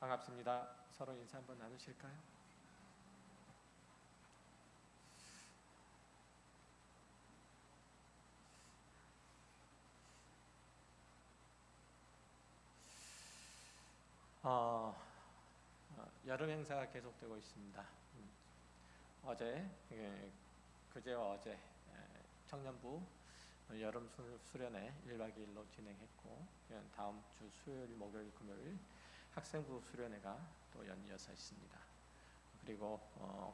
반갑습니다. 서로 인사 한번 나누실까요? 여름 행사가 계속되고 있습니다. 어제, 그제와 어제 청년부 여름 수련회 1박 2일로 진행했고, 다음 주 수요일, 목요일, 금요일 학생부 수련회가 또 연이어서 있습니다. 그리고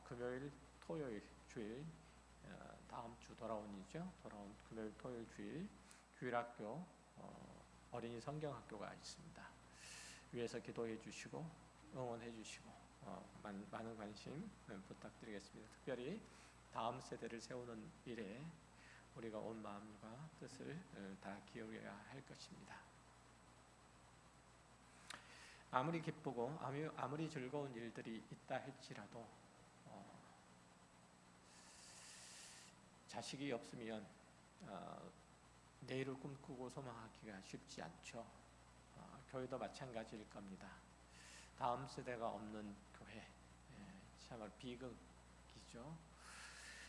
금요일, 토요일, 주일, 다음 주 돌아온 금요일, 토요일, 주일 주일학교 어린이 성경학교가 있습니다. 위에서 기도해 주시고 응원해 주시고 많은 관심 부탁드리겠습니다. 특별히 다음 세대를 세우는 일에 우리가 온 마음과 뜻을 다 기울여야 할 것입니다. 아무리 기쁘고 아무리 즐거운 일들이 있다 할지라도 자식이 없으면 내일을 꿈꾸고 소망하기가 쉽지 않죠. 교회도 마찬가지일 겁니다. 다음 세대가 없는 교회, 참으로 비극이죠.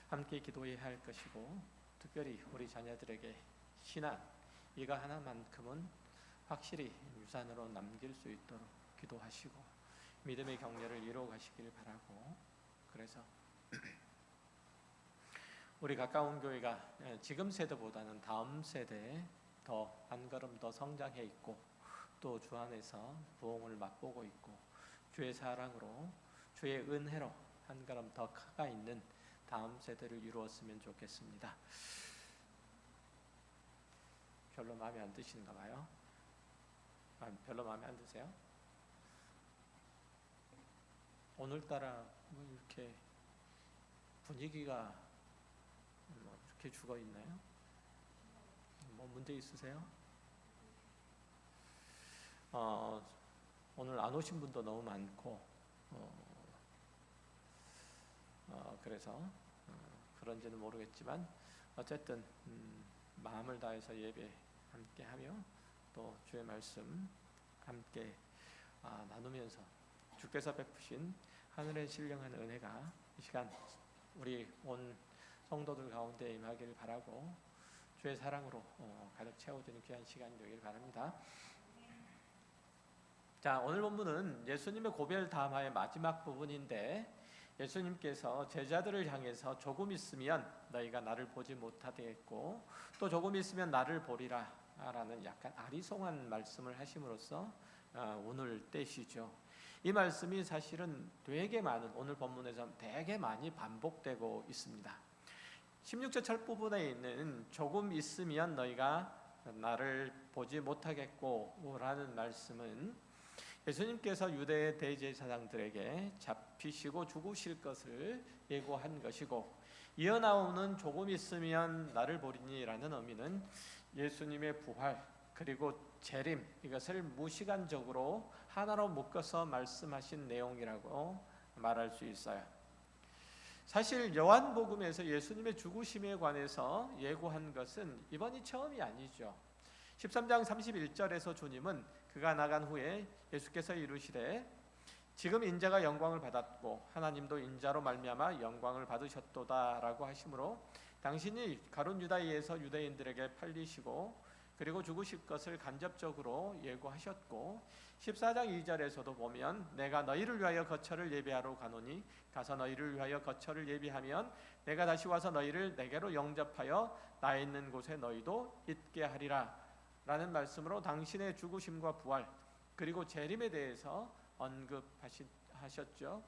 함께 기도해야 할 것이고, 특별히 우리 자녀들에게 신앙 이거 하나만큼은 확실히 유산으로 남길 수 있도록 기도하시고 믿음의 격려를 이루어 가시길 바라고, 그래서 우리 가까운 교회가 지금 세대보다는 다음 세대에 더 한 걸음 더 성장해 있고, 또 주 안에서 부흥을 맛보고 있고, 주의 사랑으로 주의 은혜로 한 걸음 더 가까 있는 다음 세대를 이루었으면 좋겠습니다. 별로 마음에 안 드시는가 봐요. 별로 마음에 안 드세요? 오늘따라 뭐 이렇게 분위기가 이렇게 죽어 있나요? 뭐 문제 있으세요? 오늘 안 오신 분도 너무 많고, 그래서 그런지는 모르겠지만 어쨌든 마음을 다해서 예배 함께하며 또 주의 말씀 함께 나누면서 주께서 베푸신 하늘의 신령한 은혜가 이 시간 우리 온 성도들 가운데 임하기를 바라고, 주의 사랑으로 가득 채워지는 귀한 시간이 되길 바랍니다. 자, 오늘 본문은 예수님의 고별 담화의 마지막 부분인데, 예수님께서 제자들을 향해서 조금 있으면 너희가 나를 보지 못하겠고 또 조금 있으면 나를 보리라 라는 약간 아리송한 말씀을 하심으로써 오늘 떼시죠. 이 말씀이 사실은 되게 많은, 오늘 본문에서 되게 많이 반복되고 있습니다. 16절 첫 부분에 있는 조금 있으면 너희가 나를 보지 못하겠고 라는 말씀은 예수님께서 유대 대제사장들에게 잡히시고 죽으실 것을 예고한 것이고, 이어 나오는 조금 있으면 나를 보리니라는 의미는 예수님의 부활 그리고 재림, 이것을 무시간적으로 하나로 묶어서 말씀하신 내용이라고 말할 수 있어요. 사실 요한복음에서 예수님의 죽으심에 관해서 예고한 것은 이번이 처음이 아니죠. 13장 31절에서 주님은 그가 나간 후에 예수께서 이르시되 지금 인자가 영광을 받았고 하나님도 인자로 말미암아 영광을 받으셨도다 라고 하시므로 당신이 가룟 유다에서 유대인들에게 팔리시고 그리고 죽으실 것을 간접적으로 예고하셨고, 14장 2절에서도 보면 내가 너희를 위하여 거처를 예비하러 가노니 가서 너희를 위하여 거처를 예비하면 내가 다시 와서 너희를 내게로 영접하여 나 있는 곳에 너희도 있게 하리라 라는 말씀으로 당신의 죽으심과 부활 그리고 재림에 대해서 언급하셨죠.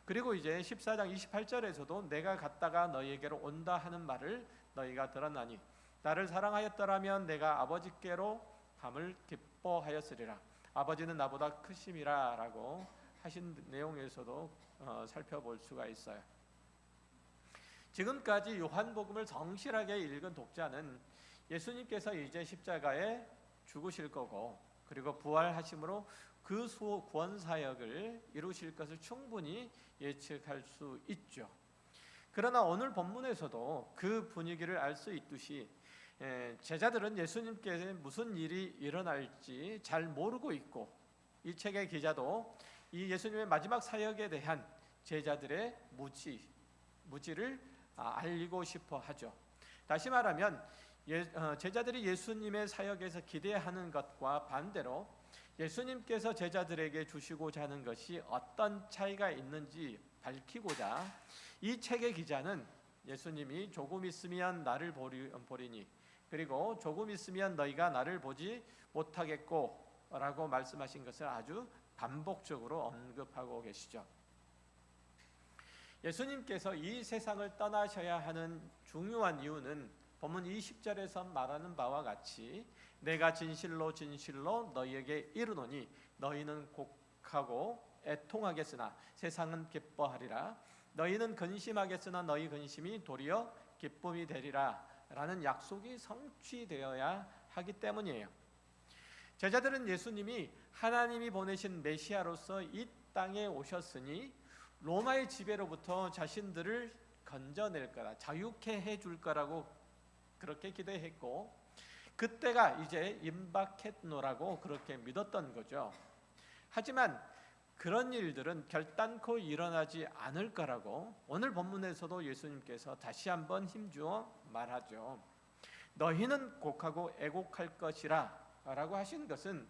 그리고 이제 14장 28절에서도 내가 갔다가 너희에게로 온다 하는 말을 너희가 들었나니 나를 사랑하였더라면 내가 아버지께로 감을 기뻐하였으리라. 아버지는 나보다 크심이라 라고 하신 내용에서도 살펴볼 수가 있어요. 지금까지 요한복음을 성실하게 읽은 독자는 예수님께서 이제 십자가에 죽으실 거고 그리고 부활하심으로 그 구원 사역을 이루실 것을 충분히 예측할 수 있죠. 그러나 오늘 본문에서도 그 분위기를 알 수 있듯이 제자들은 예수님께 무슨 일이 일어날지 잘 모르고 있고, 이 책의 기자도 이 예수님의 마지막 사역에 대한 제자들의 무지를 알리고 싶어 하죠. 다시 말하면 제자들이 예수님의 사역에서 기대하는 것과 반대로 예수님께서 제자들에게 주시고자 하는 것이 어떤 차이가 있는지 밝히고자 이 책의 기자는 예수님이 조금 있으면 나를 보리니 그리고 조금 있으면 너희가 나를 보지 못하겠고 라고 말씀하신 것을 아주 반복적으로 언급하고 계시죠. 예수님께서 이 세상을 떠나셔야 하는 중요한 이유는 본문 20절에서 말하는 바와 같이 내가 진실로 진실로 너희에게 이르노니 너희는 곡하고 애통하겠으나 세상은 기뻐하리라. 너희는 근심하겠으나 너희 근심이 도리어 기쁨이 되리라 라는 약속이 성취되어야 하기 때문이에요. 제자들은 예수님이 하나님이 보내신 메시아로서 이 땅에 오셨으니 로마의 지배로부터 자신들을 건져낼 거라, 자유케 해줄 거라고 그렇게 기대했고 그때가 이제 임박했노라고 그렇게 믿었던 거죠. 하지만 그런 일들은 결단코 일어나지 않을 거라고 오늘 본문에서도 예수님께서 다시 한번 힘주어 말하죠. 너희는 곡하고 애곡할 것이라 라고 하신 것은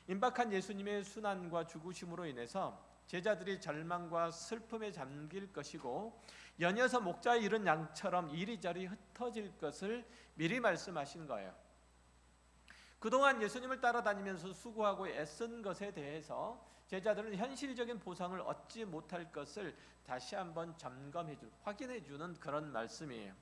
임박한 예수님의 순환과 죽으심으로 인해서 제자들이 절망과 슬픔에 잠길 것이고 연이어서 목자에 이른 양처럼 이리저리 흩어질 것을 미리 말씀하신 거예요. 그동안 예수님을 따라다니면서 수고하고 애쓴 것에 대해서 제자들은 현실적인 보상을 얻지 못할 것을 다시 한번 확인해 주는 그런 말씀이에요.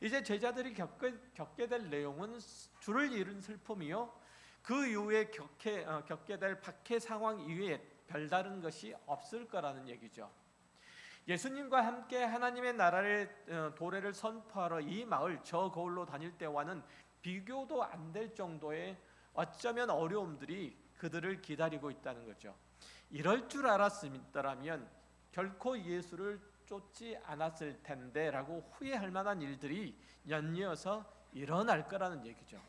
이제 제자들이 겪게 될 내용은 주를 잃은 슬픔이요 그 이후에 겪게 될 박해 상황 이외에 별다른 것이 없을 거라는 얘기죠. 예수님과 함께 하나님의 나라의 도래를 선포하러 이 마을 저 거울로 다닐 때와는 비교도 안 될 정도의 어쩌면 어려움들이 그들을 기다리고 있다는 거죠. 이럴 줄 알았더라면 결코 예수를 쫓지 않았을 텐데 라고 후회할 만한 일들이 연이어서 일어날 거라는 얘기죠.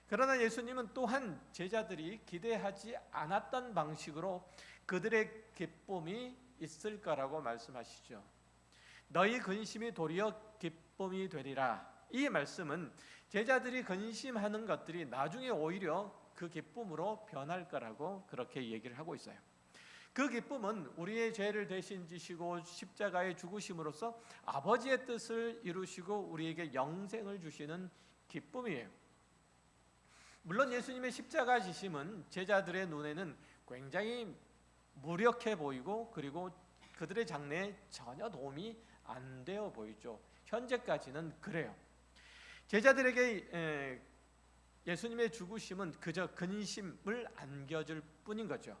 그러나 예수님은 또한 제자들이 기대하지 않았던 방식으로 그들의 기쁨이 있을 거라고 말씀하시죠. 너희 근심이 도리어 기쁨이 되리라. 이 말씀은 제자들이 근심하는 것들이 나중에 오히려 그 기쁨으로 변할 거라고 그렇게 얘기를 하고 있어요. 그 기쁨은 우리의 죄를 대신 지시고 십자가의 죽으심으로써 아버지의 뜻을 이루시고 우리에게 영생을 주시는 기쁨이에요. 물론 예수님의 십자가 지심은 제자들의 눈에는 굉장히 무력해 보이고 그리고 그들의 장래에 전혀 도움이 안 되어 보이죠. 현재까지는 그래요. 제자들에게 예수님의 죽으심은 그저 근심을 안겨줄 뿐인 거죠.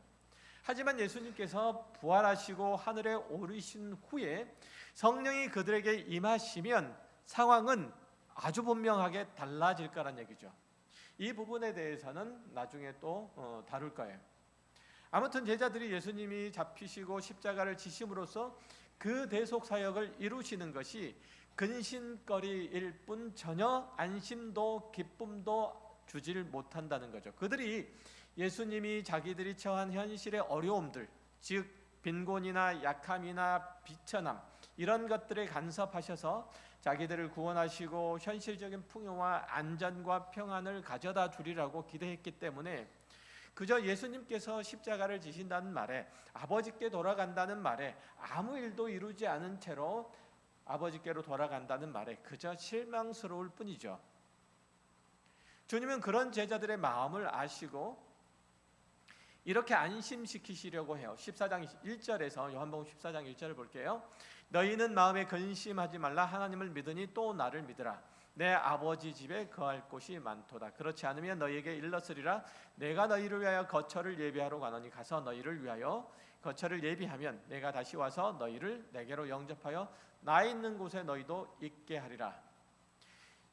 하지만 예수님께서 부활하시고 하늘에 오르신 후에 성령이 그들에게 임하시면 상황은 아주 분명하게 달라질 거란 얘기죠. 이 부분에 대해서는 나중에 또 다룰 거예요. 아무튼 제자들이 예수님이 잡히시고 십자가를 지심으로써 그 대속 사역을 이루시는 것이 근심거리일 뿐 전혀 안심도 기쁨도 주질 못한다는 거죠. 그들이 예수님이 자기들이 처한 현실의 어려움들, 즉 빈곤이나 약함이나 비천함 이런 것들에 간섭하셔서 자기들을 구원하시고 현실적인 풍요와 안전과 평안을 가져다 주리라고 기대했기 때문에 그저 예수님께서 십자가를 지신다는 말에 아버지께 돌아간다는 말에 아무 일도 이루지 않은 채로 아버지께로 돌아간다는 말에 그저 실망스러울 뿐이죠. 주님은 그런 제자들의 마음을 아시고 이렇게 안심시키시려고 해요. 14장 1절에서 요한복음 14장 1절을 볼게요. 너희는 마음에 근심하지 말라. 하나님을 믿으니 또 나를 믿으라. 내 아버지 집에 거할 곳이 많도다. 그렇지 않으면 너희에게 일렀으리라. 내가 너희를 위하여 거처를 예비하러 가노니 가서 너희를 위하여 거처를 예비하면 내가 다시 와서 너희를 내게로 영접하여 나 있는 곳에 너희도 있게 하리라.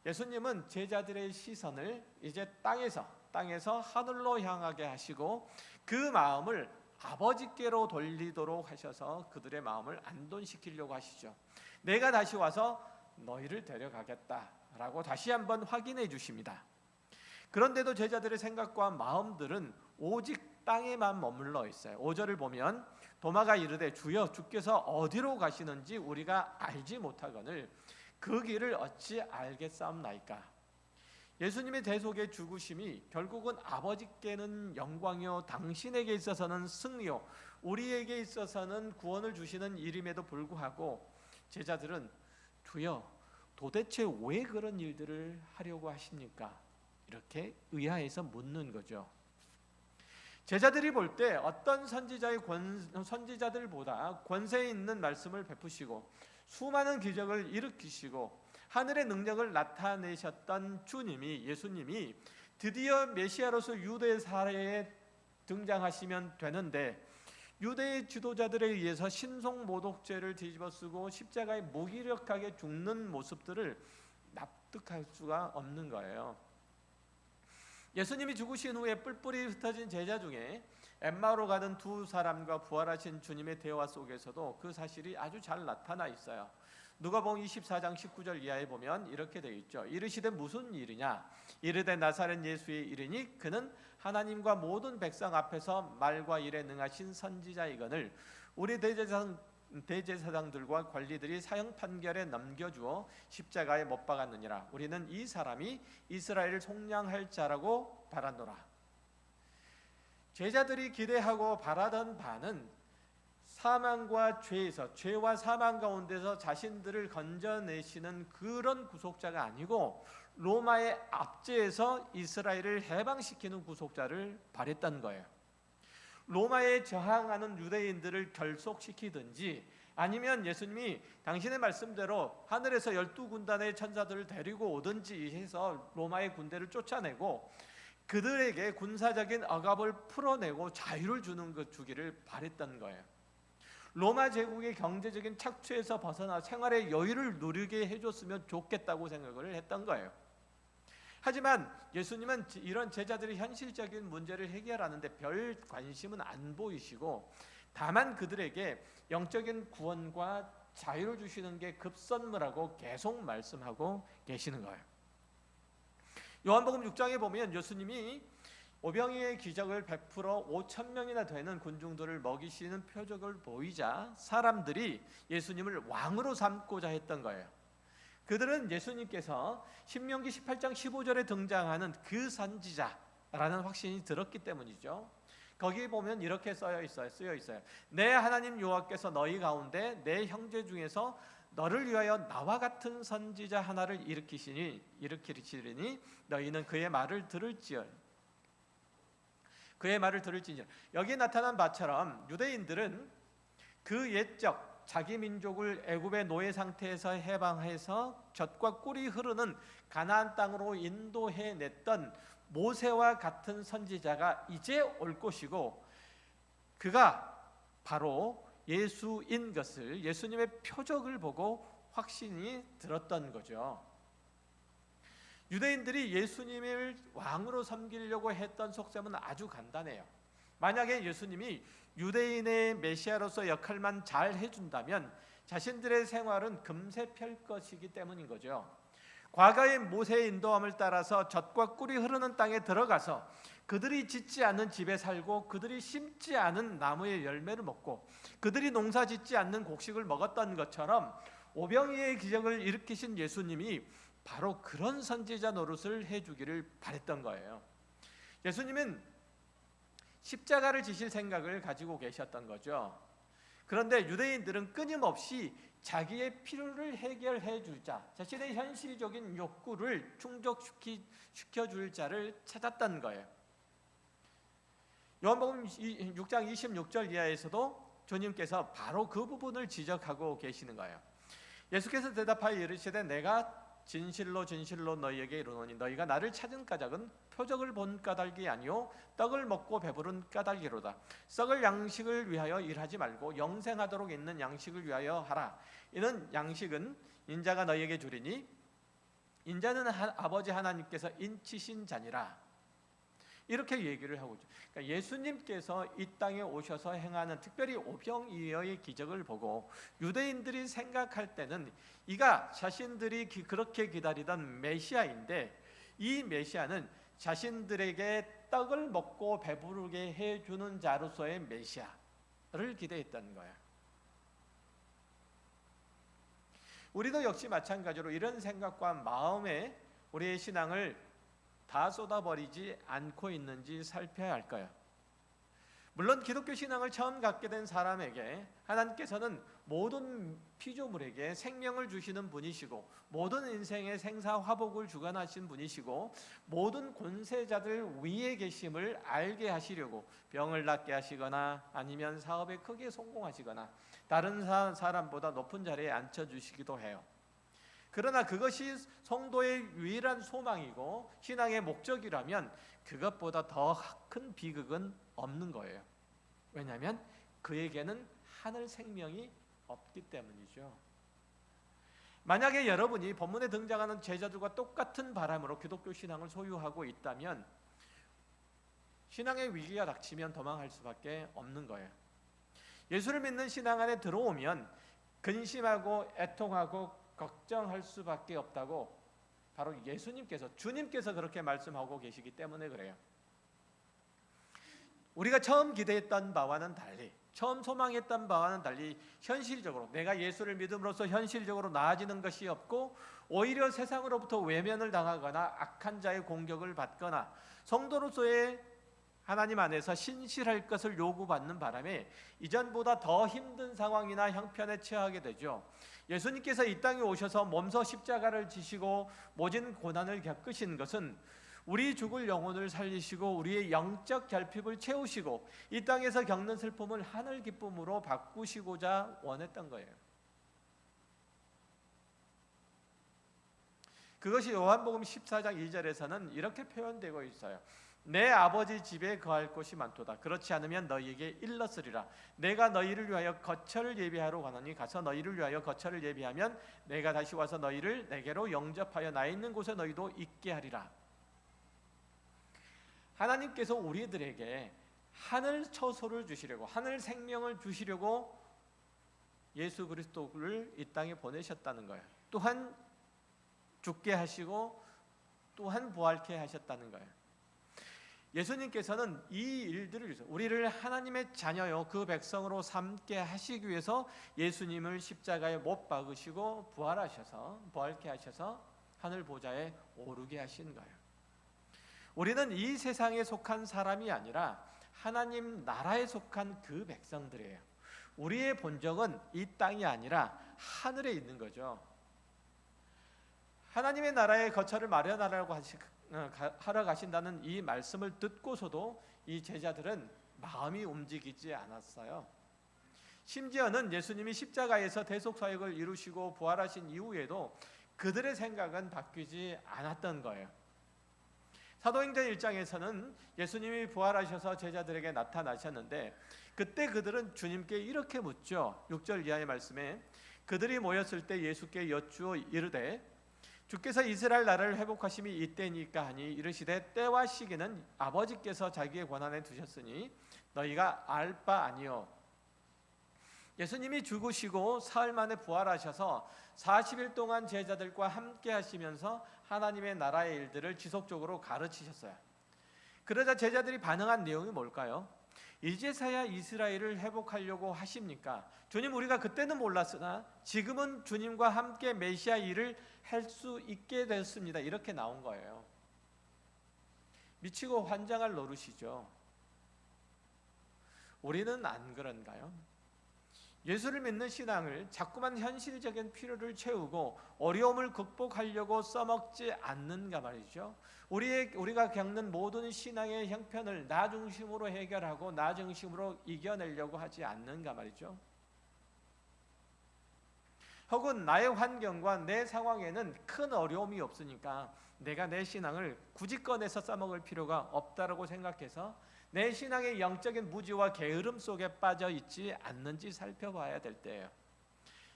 예수님은 제자들의 시선을 이제 땅에서 하늘로 향하게 하시고 그 마음을 아버지께로 돌리도록 하셔서 그들의 마음을 안돈시키려고 하시죠. 내가 다시 와서 너희를 데려가겠다라고 다시 한번 확인해 주십니다. 그런데도 제자들의 생각과 마음들은 오직 땅에만 머물러 있어요. 5절을 보면 도마가 이르되 주여 주께서 어디로 가시는지 우리가 알지 못하거늘 그 길을 어찌 알겠사옵나이까. 예수님의 대속의 죽으심이 결국은 아버지께는 영광이요 당신에게 있어서는 승리요 우리에게 있어서는 구원을 주시는 일임에도 불구하고 제자들은 주여 도대체 왜 그런 일들을 하려고 하십니까? 이렇게 의아해서 묻는 거죠. 제자들이 볼 때 어떤 선지자들보다 권세 있는 말씀을 베푸시고 수많은 기적을 일으키시고 하늘의 능력을 나타내셨던 예수님이 드디어 메시아로서 유대 사회에 등장하시면 되는데 유대의 지도자들에 의해서 신성모독죄를 뒤집어쓰고 십자가에 무기력하게 죽는 모습들을 납득할 수가 없는 거예요. 예수님이 죽으신 후에 뿔뿔이 흩어진 제자 중에 엠마오로 가는 두 사람과 부활하신 주님의 대화 속에서도 그 사실이 아주 잘 나타나 있어요. 누가복음 24장 19절 이하에 보면 이렇게 되어 있죠. 이르시되 무슨 일이냐? 이르되 나사렛 예수의 이르니 그는 하나님과 모든 백성 앞에서 말과 일에 능하신 선지자이거늘 우리 대제사장들과 관리들이 사형 판결에 넘겨주어 십자가에 못 박았느니라. 우리는 이 사람이 이스라엘을 속량할 자라고 바라노라. 제자들이 기대하고 바라던 바는 사망과 죄와 사망 가운데서 자신들을 건져내시는 그런 구속자가 아니고 로마의 압제에서 이스라엘을 해방시키는 구속자를 바랬던 거예요. 로마에 저항하는 유대인들을 결속시키든지 아니면 예수님이 당신의 말씀대로 하늘에서 12군단의 천사들을 데리고 오든지 해서 로마의 군대를 쫓아내고 그들에게 군사적인 억압을 풀어내고 자유를 주기를 바랬던 거예요. 로마 제국의 경제적인 착취에서 벗어나 생활의 여유를 누리게 해줬으면 좋겠다고 생각을 했던 거예요. 하지만 예수님은 이런 제자들의 현실적인 문제를 해결하는데 별 관심은 안 보이시고 다만 그들에게 영적인 구원과 자유를 주시는 게 급선무라고 계속 말씀하고 계시는 거예요. 요한복음 6장에 보면 예수님이 오병이의 기적을 베풀어 5,000명이나 되는 군중들을 먹이시는 표적을 보이자 사람들이 예수님을 왕으로 삼고자 했던 거예요. 그들은 예수님께서 신명기 18장 15절에 등장하는 그 선지자라는 확신이 들었기 때문이죠. 거기 보면 이렇게 쓰여 있어요. 내 하나님 여호와께서 너희 가운데 내 형제 중에서 너를 위하여 나와 같은 선지자 하나를 일으키시리니 너희는 그의 말을 들을지어다. 여기 나타난 바처럼 유대인들은 그 옛적 자기 민족을 애굽의 노예 상태에서 해방해서 젖과 꿀이 흐르는 가나안 땅으로 인도해냈던 모세와 같은 선지자가 이제 올 것이고 그가 바로 예수인 것을 예수님의 표적을 보고 확신이 들었던 거죠. 유대인들이 예수님을 왕으로 섬기려고 했던 속셈은 아주 간단해요. 만약에 예수님이 유대인의 메시아로서 역할만 잘 해준다면 자신들의 생활은 금세 펼 것이기 때문인 거죠. 과거의 모세의 인도함을 따라서 젖과 꿀이 흐르는 땅에 들어가서 그들이 짓지 않은 집에 살고 그들이 심지 않은 나무의 열매를 먹고 그들이 농사 짓지 않는 곡식을 먹었던 것처럼 오병이의 기적을 일으키신 예수님이 바로 그런 선지자 노릇을 해주기를 바랬던 거예요. 예수님은 십자가를 지실 생각을 가지고 계셨던 거죠. 그런데 유대인들은 끊임없이 자기의 필요를 해결해 주자, 자신의 현실적인 욕구를 충족시켜줄 자를 찾았던 거예요. 요한복음 6장 26절 이하에서도 주님께서 바로 그 부분을 지적하고 계시는 거예요. 예수께서 대답하여 이르시되 내가 진실로 너희에게 이르노니 너희가 나를 찾은 까닭은 표적을 본 까닭이 아니요 떡을 먹고 배부른 까닭이로다. 썩을 양식을 위하여 일하지 말고 영생하도록 있는 양식을 위하여 하라. 이는 양식은 인자가 너희에게 주리니 인자는 아버지 하나님께서 인치신 자니라. 이렇게 얘기를 하고 있죠. 그러니까 예수님께서 이 땅에 오셔서 행하는 특별히 오병이어의 기적을 보고 유대인들이 생각할 때는 이가 자신들이 그렇게 기다리던 메시아인데 이 메시아는 자신들에게 떡을 먹고 배부르게 해주는 자로서의 메시아를 기대했던 거예요. 우리도 역시 마찬가지로 이런 생각과 마음에 우리의 신앙을 다 쏟아버리지 않고 있는지 살펴야 할 거예요. 물론 기독교 신앙을 처음 갖게 된 사람에게 하나님께서는 모든 피조물에게 생명을 주시는 분이시고 모든 인생의 생사화복을 주관하신 분이시고 모든 권세자들 위에 계심을 알게 하시려고 병을 낫게 하시거나 아니면 사업에 크게 성공하시거나 다른 사람보다 높은 자리에 앉혀주시기도 해요. 그러나 그것이 성도의 유일한 소망이고 신앙의 목적이라면 그것보다 더 큰 비극은 없는 거예요. 왜냐하면 그에게는 하늘 생명이 없기 때문이죠. 만약에 여러분이 본문에 등장하는 제자들과 똑같은 바람으로 기독교 신앙을 소유하고 있다면 신앙의 위기가 닥치면 도망할 수밖에 없는 거예요. 예수를 믿는 신앙 안에 들어오면 근심하고 애통하고 걱정할 수밖에 없다고 바로 주님께서 그렇게 말씀하고 계시기 때문에 그래요. 우리가 처음 기대했던 바와는 달리, 처음 소망했던 바와는 달리 현실적으로 내가 예수를 믿음으로써 현실적으로 나아지는 것이 없고 오히려 세상으로부터 외면을 당하거나 악한 자의 공격을 받거나 성도로서의 하나님 안에서 신실할 것을 요구받는 바람에 이전보다 더 힘든 상황이나 형편에 처하게 되죠. 예수님께서 이 땅에 오셔서 몸소 십자가를 지시고 모진 고난을 겪으신 것은 우리 죽을 영혼을 살리시고 우리의 영적 결핍을 채우시고 이 땅에서 겪는 슬픔을 하늘 기쁨으로 바꾸시고자 원했던 거예요. 그것이 요한복음 14장 2절에서는 이렇게 표현되고 있어요. 내 아버지 집에 거할 곳이 많도다. 그렇지 않으면 너희에게 일렀으리라. 내가 너희를 위하여 거처를 예비하러 가노니 가서 너희를 위하여 거처를 예비하면 내가 다시 와서 너희를 내게로 영접하여 나 있는 곳에 너희도 있게 하리라. 하나님께서 우리들에게 하늘 처소를 주시려고, 하늘 생명을 주시려고 예수 그리스도를 이 땅에 보내셨다는 거예요. 또한 죽게 하시고 또한 부활케 하셨다는 거예요. 예수님께서는 이 일들을 위해서 우리를 하나님의 자녀요 그 백성으로 삼게 하시기 위해서 예수님을 십자가에 못 박으시고 부활케 하셔서 하늘 보좌에 오르게 하신 거예요. 우리는 이 세상에 속한 사람이 아니라 하나님 나라에 속한 그 백성들이에요. 우리의 본적은 이 땅이 아니라 하늘에 있는 거죠. 하나님의 나라의 거처를 마련하라고 하러 가신다는 이 말씀을 듣고서도 이 제자들은 마음이 움직이지 않았어요. 심지어는 예수님이 십자가에서 대속사역을 이루시고 부활하신 이후에도 그들의 생각은 바뀌지 않았던 거예요. 사도행전 1장에서는 예수님이 부활하셔서 제자들에게 나타나셨는데 그때 그들은 주님께 이렇게 묻죠. 6절 이하의 말씀에 그들이 모였을 때 예수께 여쭈어 이르되 주께서 이스라엘 나라를 회복하심이 이때니까 하니 이르시되 때와 시기는 아버지께서 자기의 권한에 두셨으니 너희가 알 바 아니요. 예수님이 죽으시고 사흘 만에 부활하셔서 40일 동안 제자들과 함께 하시면서 하나님의 나라의 일들을 지속적으로 가르치셨어요. 그러자 제자들이 반응한 내용이 뭘까요? 이제서야 이스라엘을 회복하려고 하십니까? 주님, 우리가 그때는 몰랐으나 지금은 주님과 함께 메시아 일을 할 수 있게 됐습니다. 이렇게 나온 거예요. 미치고 환장할 노릇이죠. 우리는 안 그런가요? 예수를 믿는 신앙을 자꾸만 현실적인 필요를 채우고 어려움을 극복하려고 써먹지 않는가 말이죠. 우리가 겪는 모든 신앙의 형편을 나 중심으로 해결하고 나 중심으로 이겨내려고 하지 않는가 말이죠. 혹은 나의 환경과 내 상황에는 큰 어려움이 없으니까 내가 내 신앙을 굳이 꺼내서 써먹을 필요가 없다고 생각해서 내 신앙의 영적인 무지와 게으름 속에 빠져 있지 않는지 살펴봐야 될 때예요.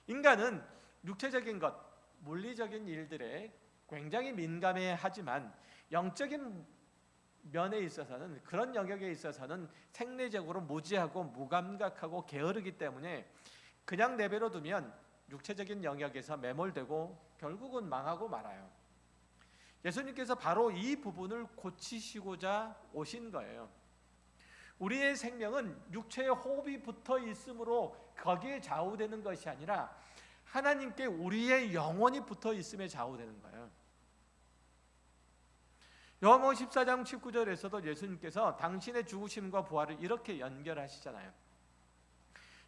인간은 육체적인 것, 물리적인 일들에 굉장히 민감해하지만 영적인 면에 있어서는, 그런 영역에 있어서는 생리적으로 무지하고 무감각하고 게으르기 때문에 그냥 내버려 두면 육체적인 영역에서 매몰되고 결국은 망하고 말아요. 예수님께서 바로 이 부분을 고치시고자 오신 거예요. 우리의 생명은 육체의 호흡이 붙어 있으므로 거기에 좌우되는 것이 아니라 하나님께 우리의 영혼이 붙어 있음에 좌우되는 거예요. 요한복음 14장 19절에서도 예수님께서 당신의 죽으심과 부활을 이렇게 연결하시잖아요.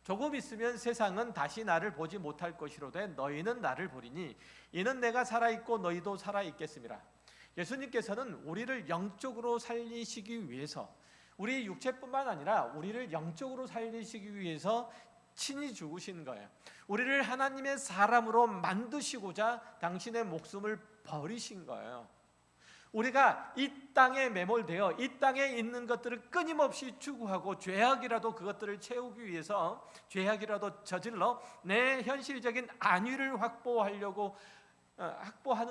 조금 있으면 세상은 다시 나를 보지 못할 것이로되 너희는 나를 보리니 이는 내가 살아있고 너희도 살아있겠음이라. 예수님께서는 우리를 영적으로 살리시기 위해서, 우리 육체뿐만 아니라 우리를 영적으로 살리시기 위해서 친히 죽으신 거예요. 우리를 하나님의 사람으로 만드시고자 당신의 목숨을 버리신 거예요. 우리가 이 땅에 매몰되어 이 땅에 있는 것들을 끊임없이 추구하고 죄악이라도 그것들을 채우기 위해서 죄악이라도 저질러 내 현실적인 안위를 확보하는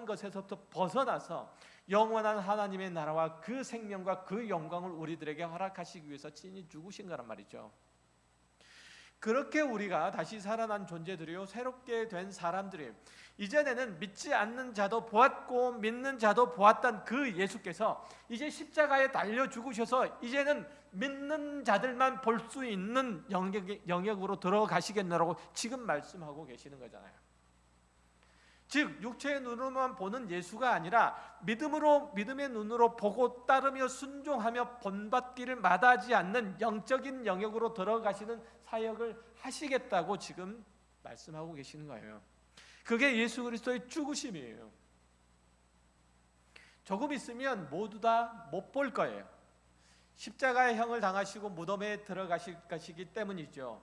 것에서부터 벗어나서 영원한 하나님의 나라와 그 생명과 그 영광을 우리들에게 허락하시기 위해서 친히 죽으신 거란 말이죠. 그렇게 우리가 다시 살아난 존재들이요 새롭게 된 사람들이에요. 이전에는 믿지 않는 자도 보았고 믿는 자도 보았던 그 예수께서 이제 십자가에 달려 죽으셔서 이제는 믿는 자들만 볼 수 있는 영역으로 들어가시겠노라고 지금 말씀하고 계시는 거잖아요. 즉 육체의 눈으로만 보는 예수가 아니라 믿음의 눈으로 보고 따르며 순종하며 본받기를 마다하지 않는 영적인 영역으로 들어가시는 사역을 하시겠다고 지금 말씀하고 계시는 거예요. 그게 예수 그리스도의 죽으심이에요. 조금 있으면 모두 다 못 볼 거예요. 십자가의 형을 당하시고 무덤에 들어가실 것이기 때문이죠.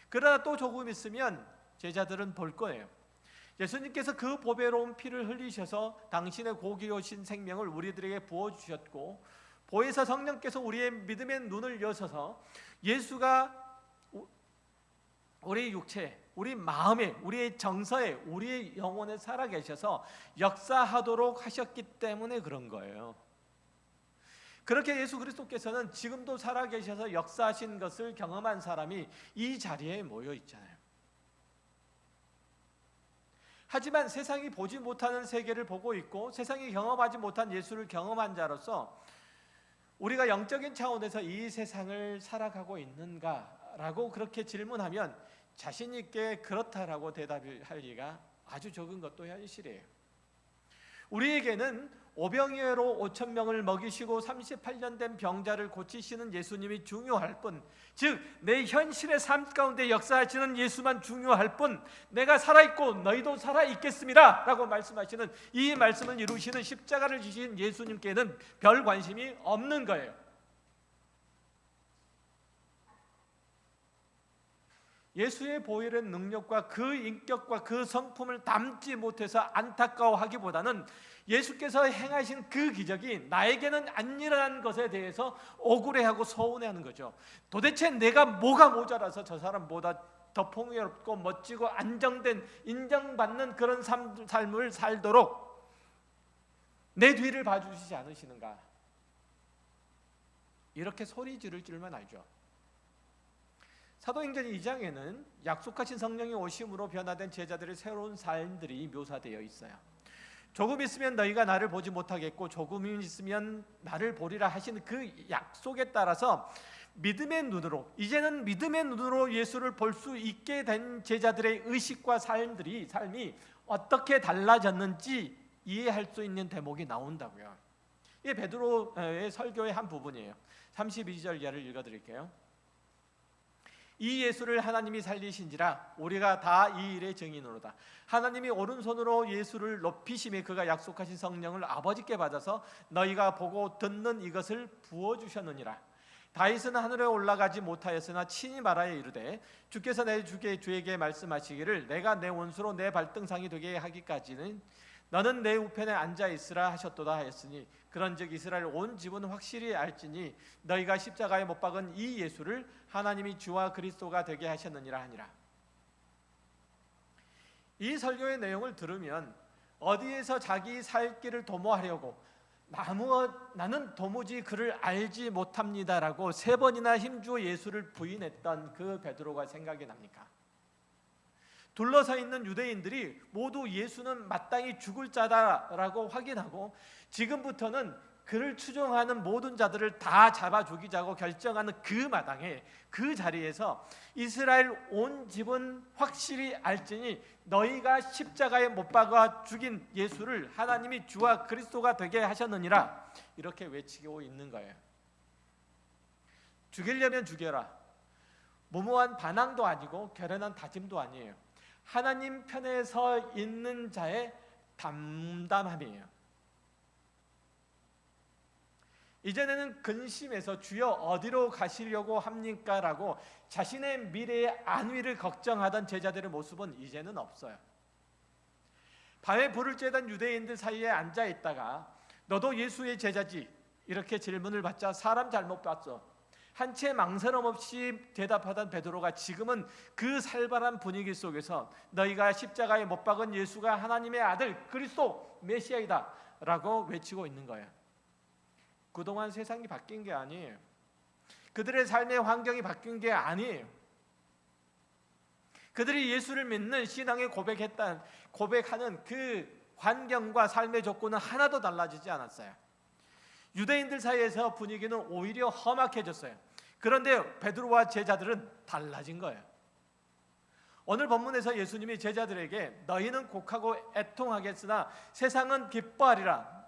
그러나 또 조금 있으면 제자들은 볼 거예요. 예수님께서 그 보배로운 피를 흘리셔서 당신의 고귀하신 생명을 우리들에게 부어주셨고 보혜사 성령께서 우리의 믿음의 눈을 여셔서 예수가 우리 육체, 우리 마음에, 우리의 정서에, 우리의 영혼에 살아계셔서 역사하도록 하셨기 때문에 그런 거예요. 그렇게 예수 그리스도께서는 지금도 살아계셔서 역사하신 것을 경험한 사람이 이 자리에 모여 있잖아요. 하지만 세상이 보지 못하는 세계를 보고 있고 세상이 경험하지 못한 예수를 경험한 자로서 우리가 영적인 차원에서 이 세상을 살아가고 있는가라고 그렇게 질문하면 자신 있게 그렇다라고 대답할 리가 아주 적은 것도 현실이에요. 우리에게는 오병이어로 5,000명을 먹이시고 38년 된 병자를 고치시는 예수님이 중요할 뿐, 즉 내 현실의 삶 가운데 역사하시는 예수만 중요할 뿐, 내가 살아있고 너희도 살아있겠습니다 라고 말씀하시는 이 말씀을 이루시는 십자가를 지신 예수님께는 별 관심이 없는 거예요. 예수의 보혈의 능력과 그 인격과 그 성품을 담지 못해서 안타까워하기보다는 예수께서 행하신 그 기적이 나에게는 안 일어난 것에 대해서 억울해하고 서운해하는 거죠. 도대체 내가 뭐가 모자라서 저 사람보다 더 풍요롭고 멋지고 안정된 인정받는 그런 삶을 살도록 내 뒤를 봐주시지 않으시는가? 이렇게 소리 지를 줄만 알죠. 사도행전 2장에는 약속하신 성령이 오심으로 변화된 제자들의 새로운 삶들이 묘사되어 있어요. 조금 있으면 너희가 나를 보지 못하겠고 조금 있으면 나를 보리라 하신 그 약속에 따라서 믿음의 눈으로, 이제는 믿음의 눈으로 예수를 볼 수 있게 된 제자들의 의식과 삶이 어떻게 달라졌는지 이해할 수 있는 대목이 나온다고요. 이게 베드로의 설교의 한 부분이에요. 32절 이하를 읽어드릴게요. 이 예수를 하나님이 살리신지라 우리가 다 이 일의 증인으로다. 하나님이 오른손으로 예수를 높이심에 그가 약속하신 성령을 아버지께 받아서 너희가 보고 듣는 이것을 부어주셨느니라. 다윗은 하늘에 올라가지 못하였으나 친히 말하여 이르되 주께서 내 주에게 말씀하시기를 내가 내 원수로 내 발등상이 되게 하기까지는 너는 내 우편에 앉아 있으라 하셨도다 하였으니 그런즉 이스라엘 온 집은 확실히 알지니 너희가 십자가에 못 박은 이 예수를 하나님이 주와 그리스도가 되게 하셨느니라 하니라. 이 설교의 내용을 들으면 어디에서 자기 살 길을 도모하려고 나는 도무지 그를 알지 못합니다라고 3번이나 힘주어 예수를 부인했던 그 베드로가 생각이 납니까? 둘러서 있는 유대인들이 모두 예수는 마땅히 죽을 자다라고 확인하고 지금부터는 그를 추종하는 모든 자들을 다 잡아 죽이자고 결정하는 그 마당에, 그 자리에서 이스라엘 온 집은 확실히 알지니 너희가 십자가에 못 박아 죽인 예수를 하나님이 주와 그리스도가 되게 하셨느니라, 이렇게 외치고 있는 거예요. 죽이려면 죽여라. 무모한 반항도 아니고 결연한 다짐도 아니에요. 하나님 편에 서 있는 자의 담담함이에요. 이전에는 근심해서 주여 어디로 가시려고 합니까? 라고 자신의 미래의 안위를 걱정하던 제자들의 모습은 이제는 없어요. 밤에 불을 쬐던 유대인들 사이에 앉아 있다가 너도 예수의 제자지? 이렇게 질문을 받자 사람 잘못 봤어. 한채 망설임 없이 대답하던 베드로가 지금은 그 살벌한 분위기 속에서 너희가 십자가에 못 박은 예수가 하나님의 아들 그리스도 메시아이다 라고 외치고 있는 거예요. 그동안 세상이 바뀐 게 아니에요. 그들의 삶의 환경이 바뀐 게 아니에요. 그들이 예수를 믿는 신앙에 고백하는 그 환경과 삶의 조건은 하나도 달라지지 않았어요. 유대인들 사이에서 분위기는 오히려 험악해졌어요. 그런데 베드로와 제자들은 달라진 거예요. 오늘 본문에서 예수님이 제자들에게 너희는 곡하고 애통하겠으나 세상은 기뻐하리라,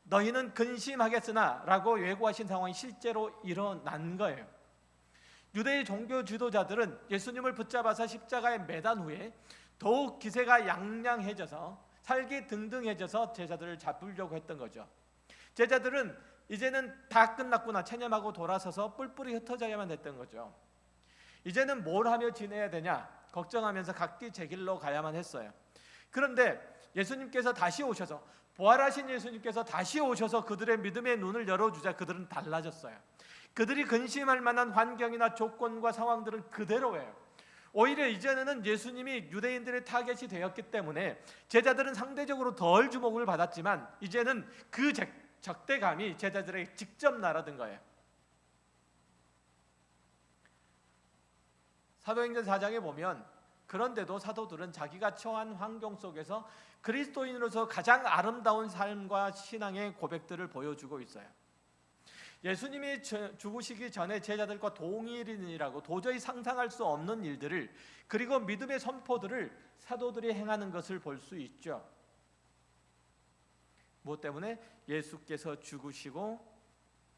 너희는 근심하겠으나 라고 예고하신 상황이 실제로 일어난 거예요. 유대의 종교 지도자들은 예수님을 붙잡아서 십자가에 매단 후에 더욱 기세가 양양해져서 살기 등등해져서 제자들을 잡으려고 했던 거죠. 제자들은 이제는 다 끝났구나 체념하고 돌아서서 뿔뿔이 흩어져야만 했던 거죠. 이제는 뭘 하며 지내야 되냐 걱정하면서 각기 제 길로 가야만 했어요. 그런데 예수님께서 다시 오셔서, 부활하신 예수님께서 다시 오셔서 그들의 믿음의 눈을 열어주자 그들은 달라졌어요. 그들이 근심할 만한 환경이나 조건과 상황들은 그대로예요. 오히려 이전에는 예수님이 유대인들의 타겟이 되었기 때문에 제자들은 상대적으로 덜 주목을 받았지만 이제는 그 적대감이 제자들에게 직접 날아든 거예요. 사도행전 4장에 보면 그런데도 사도들은 자기가 처한 환경 속에서 그리스도인으로서 가장 아름다운 삶과 신앙의 고백들을 보여주고 있어요. 예수님이 죽으시기 전에 제자들과 동일인이라고 도저히 상상할 수 없는 일들을, 그리고 믿음의 선포들을 사도들이 행하는 것을 볼 수 있죠. 무엇 때문에? 예수께서 죽으시고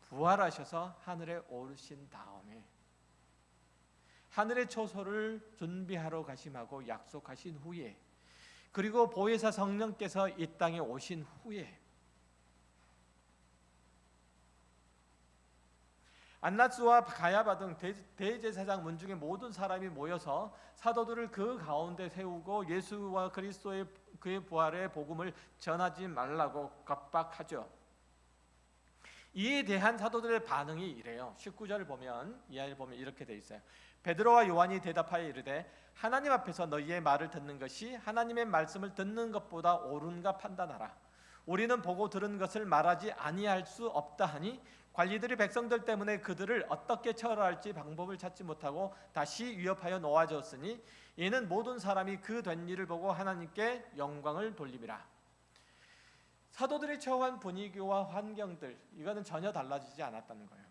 부활하셔서 하늘에 오르신 다음에 하늘의 초소를 준비하러 가심하고 약속하신 후에, 그리고 보혜사 성령께서 이 땅에 오신 후에, 안나스와 가야바 등 대제사장 문중의 모든 사람이 모여서 사도들을 그 가운데 세우고 예수와 그리스도의 그의 부활의 복음을 전하지 말라고 겁박하죠. 이에 대한 사도들의 반응이 이래요. 19절을 보면, 이하를 보면 이렇게 돼 있어요. 베드로와 요한이 대답하여 이르되 하나님 앞에서 너희의 말을 듣는 것이 하나님의 말씀을 듣는 것보다 옳은가 판단하라. 우리는 보고 들은 것을 말하지 아니할 수 없다 하니 관리들이 백성들 때문에 그들을 어떻게 처벌할지 방법을 찾지 못하고 다시 위협하여 놓아주었으니 이는 모든 사람이 그 된 일을 보고 하나님께 영광을 돌림이라. 사도들이 처한 분위기와 환경들, 이거는 전혀 달라지지 않았다는 거예요.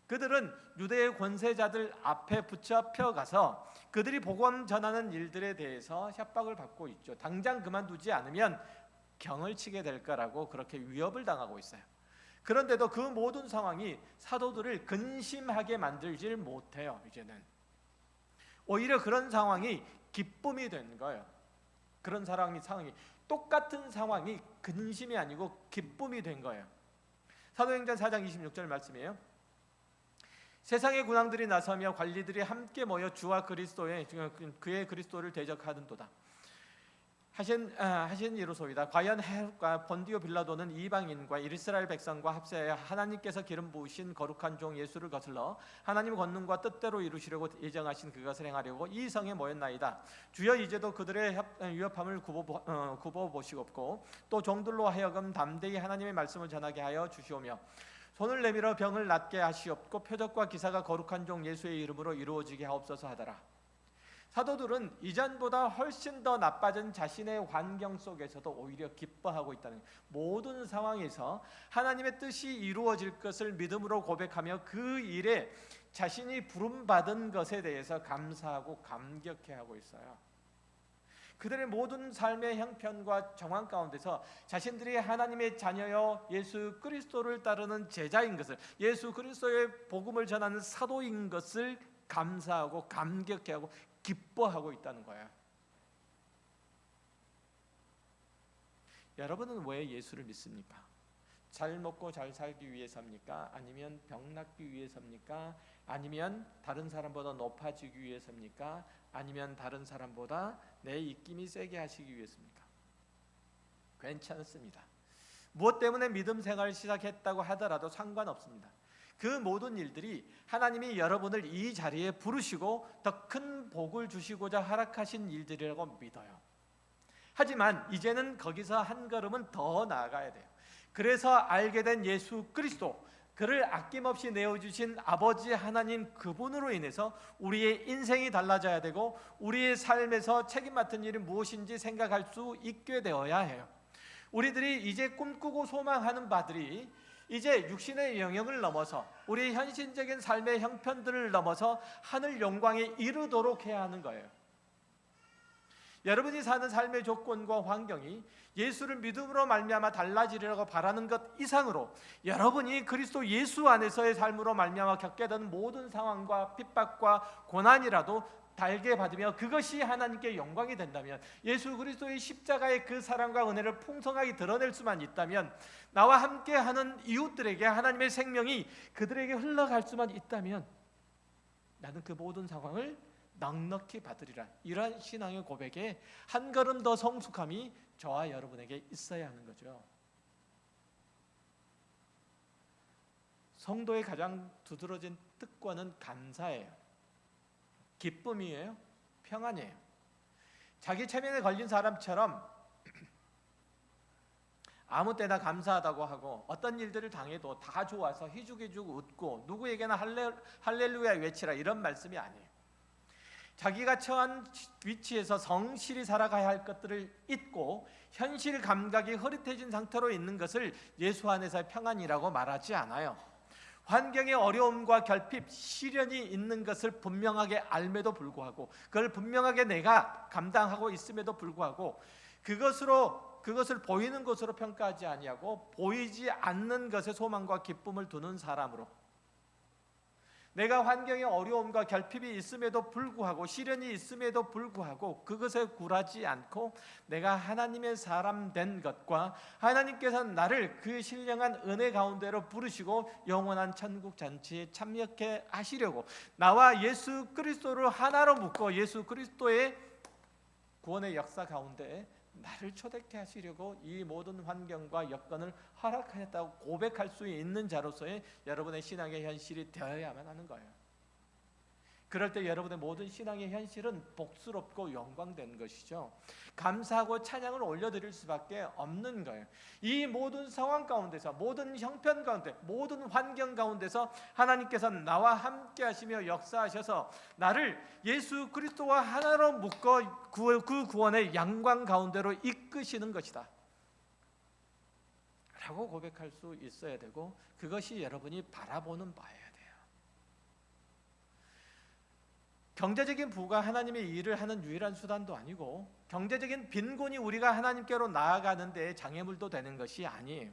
그들은 유대의 권세자들 앞에 붙잡혀 가서 그들이 복음 전하는 일들에 대해서 협박을 받고 있죠. 당장 그만두지 않으면 경을 치게 될 거라고 그렇게 위협을 당하고 있어요. 그런데도 그 모든 상황이 사도들을 근심하게 만들질 못해요. 이제는 오히려 그런 상황이 기쁨이 된 거예요. 그런 상황이 똑같은 상황이 근심이 아니고 기쁨이 된 거예요. 사도행전 4장 26절 말씀이에요. 세상의 군왕들이 나서며 관리들이 함께 모여 주와 그리스도의 그의 그리스도를 대적하는도다 하신 이로소이다. 과연 헤롯과 본디오 빌라도는 이방인과 이스라엘 백성과 합세하여 하나님께서 기름 부으신 거룩한 종 예수를 거슬러 하나님의 권능과 뜻대로 이루시려고 예정하신 그것을 행하려고 이 성에 모였나이다. 주여 이제도 그들의 위협함을 굽어 보시옵고 또 종들로 하여금 담대히 하나님의 말씀을 전하게 하여 주시오며 손을 내밀어 병을 낫게 하시옵고 표적과 기사가 거룩한 종 예수의 이름으로 이루어지게 하옵소서 하더라. 사도들은 이전보다 훨씬 더 나빠진 자신의 환경 속에서도 오히려 기뻐하고 있다는 거예요. 모든 상황에서 하나님의 뜻이 이루어질 것을 믿음으로 고백하며 그 일에 자신이 부름받은 것에 대해서 감사하고 감격해하고 있어요. 그들의 모든 삶의 형편과 정황 가운데서 자신들이 하나님의 자녀여 예수 그리스도를 따르는 제자인 것을, 예수 그리스도의 복음을 전하는 사도인 것을 감사하고 감격해하고 기뻐하고 있다는 거야. 여러분은 왜 예수를 믿습니까? 잘 먹고 잘 살기 위해서입니까? 아니면 병 낫기 위해서입니까? 아니면 다른 사람보다 높아지기 위해서입니까? 아니면 다른 사람보다 내 입김이 세게 하시기 위해서입니까? 괜찮습니다. 무엇 때문에 믿음 생활을 시작했다고 하더라도 상관없습니다. 그 모든 일들이 하나님이 여러분을 이 자리에 부르시고 더 큰 복을 주시고자 허락하신 일들이라고 믿어요. 하지만 이제는 거기서 한 걸음은 더 나아가야 돼요. 그래서 알게 된 예수 그리스도, 그를 아낌없이 내어주신 아버지 하나님, 그분으로 인해서 우리의 인생이 달라져야 되고 우리의 삶에서 책임 맡은 일이 무엇인지 생각할 수 있게 되어야 해요. 우리들이 이제 꿈꾸고 소망하는 바들이 이제 육신의 영역을 넘어서 우리 현실적인 삶의 형편들을 넘어서 하늘 영광에 이르도록 해야 하는 거예요. 여러분이 사는 삶의 조건과 환경이 예수를 믿음으로 말미암아 달라지리라고 바라는 것 이상으로 여러분이 그리스도 예수 안에서의 삶으로 말미암아 겪게 되는 모든 상황과 핍박과 고난이라도 달게 받으며 그것이 하나님께 영광이 된다면, 예수 그리스도의 십자가의 그 사랑과 은혜를 풍성하게 드러낼 수만 있다면, 나와 함께하는 이웃들에게 하나님의 생명이 그들에게 흘러갈 수만 있다면 나는 그 모든 상황을 넉넉히 받으리라. 이러한 신앙의 고백에 한 걸음 더 성숙함이 저와 여러분에게 있어야 하는 거죠. 성도의 가장 두드러진 특권은 감사예요. 기쁨이에요. 평안이에요. 자기 체면에 걸린 사람처럼 아무 때나 감사하다고 하고 어떤 일들을 당해도 다 좋아서 희죽희죽 웃고 누구에게나 할렐루야 외치라, 이런 말씀이 아니에요. 자기가 처한 위치에서 성실히 살아가야 할 것들을 잊고 현실 감각이 흐릿해진 상태로 있는 것을 예수 안에서의 평안이라고 말하지 않아요. 환경의 어려움과 결핍, 시련이 있는 것을 분명하게 알매도 불구하고, 그걸 분명하게 내가 감당하고 있음에도 불구하고 그것을 보이는 것으로 평가하지 아니하고 보이지 않는 것에 소망과 기쁨을 두는 사람으로, 내가 환경의 어려움과 결핍이 있음에도 불구하고 시련이 있음에도 불구하고 그것에 굴하지 않고 내가 하나님의 사람 된 것과 하나님께서 나를 그 신령한 은혜 가운데로 부르시고 영원한 천국 잔치에 참여케 하시려고 나와 예수 그리스도를 하나로 묶어 예수 그리스도의 구원의 역사 가운데 나를 초대케 하시려고 이 모든 환경과 여건을 허락하셨다고 고백할 수 있는 자로서의 여러분의 신앙의 현실이 되어야만 하는 거예요. 그럴 때 여러분의 모든 신앙의 현실은 복스럽고 영광된 것이죠. 감사하고 찬양을 올려드릴 수밖에 없는 거예요. 이 모든 상황 가운데서, 모든 형편 가운데, 모든 환경 가운데서 하나님께서 나와 함께 하시며 역사하셔서 나를 예수 그리스도와 하나로 묶어 그 구원의 영광 가운데로 이끄시는 것이다 라고 고백할 수 있어야 되고, 그것이 여러분이 바라보는 바예요. 경제적인 부가 하나님의 일을 하는 유일한 수단도 아니고 경제적인 빈곤이 우리가 하나님께로 나아가는 데 장애물도 되는 것이 아니에요.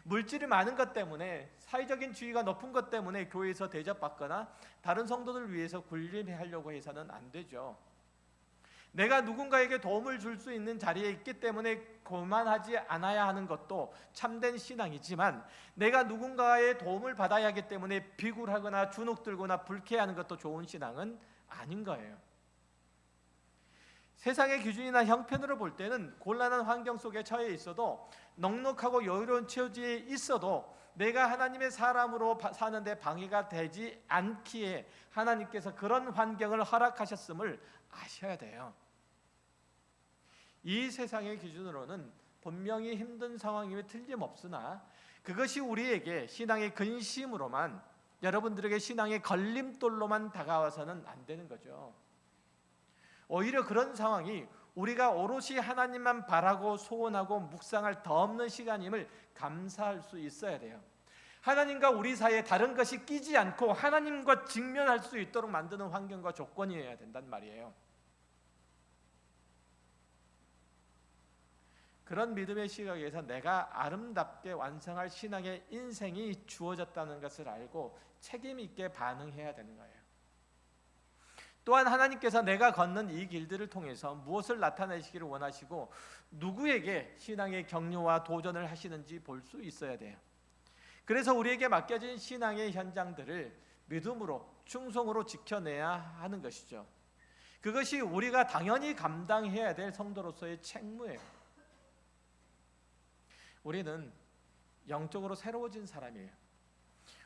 물질이 많은 것 때문에, 사회적인 지위가 높은 것 때문에 교회에서 대접받거나 다른 성도들 위해서 군림하려고 해서는 안 되죠. 내가 누군가에게 도움을 줄 수 있는 자리에 있기 때문에 교만하지 않아야 하는 것도 참된 신앙이지만, 내가 누군가의 도움을 받아야 하기 때문에 비굴하거나 주눅들거나 불쾌해하는 것도 좋은 신앙은 아닌 거예요. 세상의 기준이나 형편으로 볼 때는 곤란한 환경 속에 처해 있어도, 넉넉하고 여유로운 처지에 있어도 내가 하나님의 사람으로 사는데 방해가 되지 않기에 하나님께서 그런 환경을 허락하셨음을 아셔야 돼요. 이 세상의 기준으로는 분명히 힘든 상황임에 틀림없으나 그것이 우리에게 신앙의 근심으로만, 여러분들에게 신앙의 걸림돌로만 다가와서는 안 되는 거죠. 오히려 그런 상황이 우리가 오롯이 하나님만 바라고 소원하고 묵상할 더 없는 시간임을 감사할 수 있어야 돼요. 하나님과 우리 사이에 다른 것이 끼지 않고 하나님과 직면할 수 있도록 만드는 환경과 조건이어야 된단 말이에요. 그런 믿음의 시각에서 내가 아름답게 완성할 신앙의 인생이 주어졌다는 것을 알고 책임 있게 반응해야 되는 거예요. 또한 하나님께서 내가 걷는 이 길들을 통해서 무엇을 나타내시기를 원하시고 누구에게 신앙의 격려와 도전을 하시는지 볼 수 있어야 돼요. 그래서 우리에게 맡겨진 신앙의 현장들을 믿음으로 충성으로 지켜내야 하는 것이죠. 그것이 우리가 당연히 감당해야 될 성도로서의 책무예요. 우리는 영적으로 새로워진 사람이에요.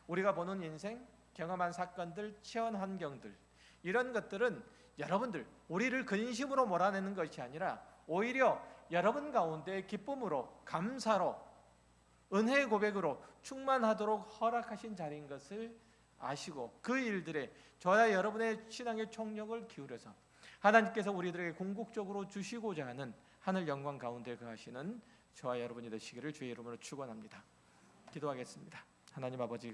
우리가 보는 인생, 경험한 사건들, 체험 환경들, 이런 것들은 여러분들 우리를 근심으로 몰아내는 것이 아니라 오히려 여러분 가운데 기쁨으로, 감사로, 은혜의 고백으로 충만하도록 허락하신 자리인 것을 아시고 그 일들에 저와 여러분의 신앙의 총력을 기울여서 하나님께서 우리들에게 궁극적으로 주시고자 하는 하늘 영광 가운데 거하시는 저와 여러분이 되시기를 주의 이름으로 축원합니다. 기도하겠습니다. 하나님 아버지 감사합니다.